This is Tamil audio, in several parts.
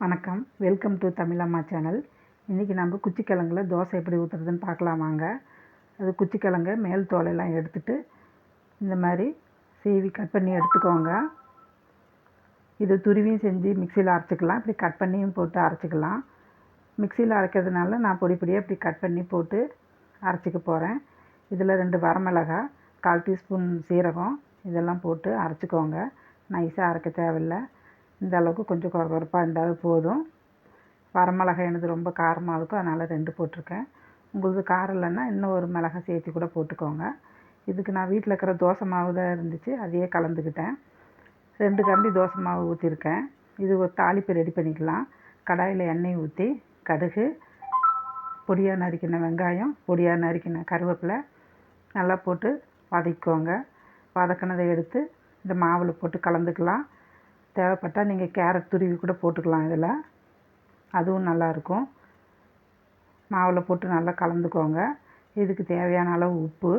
வணக்கம், வெல்கம் டு தமிழம்மா சேனல். இன்றைக்கி நம்ம குச்சிக்கிழங்குல தோசை எப்படி ஊற்றுறதுன்னு பார்க்கலாம் வாங்க. அது குச்சிக்கிழங்க மேல் தோலெல்லாம் எடுத்துட்டு இந்த மாதிரி சீவி கட் பண்ணி எடுத்துக்கோங்க. இது துருவியும் செஞ்சு மிக்சியில் அரைச்சிக்கலாம், இப்படி கட் பண்ணியும் போட்டு அரைச்சிக்கலாம். மிக்சியில் அரைக்கிறதுனால நான் பொடி பொடியாக இப்படி கட் பண்ணி போட்டு அரைச்சிக்க போகிறேன். இதில் 2 வரமிளகாய், 1/4 டீஸ்பூன் சீரகம் இதெல்லாம் போட்டு அரைச்சிக்கோங்க. நைஸாக அரைக்க தேவையில்லை, இந்த அளவுக்கு கொஞ்சம் குறப்பாக இருந்தால் போதும். வரமிளகாய் எனது ரொம்ப காரமாக இருக்கும், அதனால் 2 போட்டிருக்கேன். உங்களுக்கு காரம் இல்லைன்னா இன்னும் ஒரு மிளகாய் சேர்த்து கூட போட்டுக்கோங்க. இதுக்கு நான் வீட்டில் இருக்கிற தோசை மாவு தான் இருந்துச்சு, அதையே கலந்துக்கிட்டேன். 2 கரண்டி தோசை மாவு ஊற்றிருக்கேன். இது ஒரு தாளிப்பு ரெடி பண்ணிக்கலாம். கடாயில் எண்ணெய் ஊற்றி கடுகு, பொடியாக நறுக்கின வெங்காயம், பொடியாக நறுக்கின கருவேப்பிலை நல்லா போட்டு வதக்கிக்கோங்க. வதக்கினதை எடுத்து இந்த மாவில் போட்டு கலந்துக்கலாம். தேவைப்பட்டால் நீங்கள் கேரட் துருவி கூட போட்டுக்கலாம், இதில் அதுவும் நல்லாயிருக்கும். மாவில் போட்டு நல்லா கலந்துக்கோங்க. இதுக்கு தேவையான அளவு உப்பு,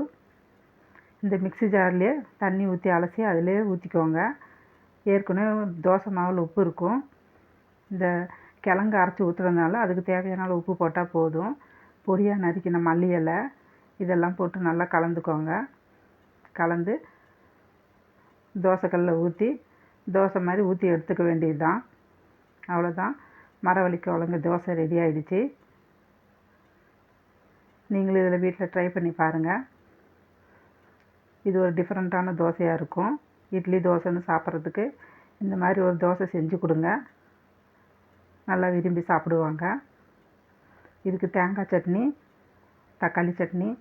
இந்த மிக்ஸி ஜார்லேயே தண்ணி ஊற்றி அலசி அதிலே ஊற்றிக்கோங்க. ஏற்கனவே தோசை மாவில் உப்பு இருக்கும், இந்த கிழங்கு அரைச்சி ஊற்றுறதுனால அதுக்கு தேவையான அளவு உப்பு போட்டால் போதும். பொடியாக நறுக்கின மல்லி இலை இதெல்லாம் போட்டு நல்லா கலந்துக்கோங்க. கலந்து தோசைக்கல்லில் ஊற்றி தோசை மாதிரி ஊற்றி எடுத்துக்க வேண்டியது தான். அவ்வளோதான், மரவள்ளி கிழங்கு தோசை ரெடி ஆகிடுச்சு. நீங்களும் இதில் வீட்டில் ட்ரை பண்ணி பாருங்கள். இது ஒரு டிஃப்ரெண்ட்டான தோசையாக இருக்கும். இட்லி தோசைன்னு சாப்பிட்றதுக்கு இந்த மாதிரி ஒரு தோசை செஞ்சு கொடுங்க, நல்லா விரும்பி சாப்பிடுவாங்க. இதுக்கு தேங்காய் சட்னி, தக்காளி சட்னி,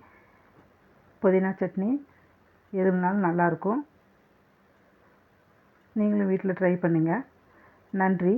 புதினா சட்னி எது இருந்தாலும் நல்லாயிருக்கும். நீங்களும் வீட்டில் ட்ரை பண்ணுங்கள். நன்றி.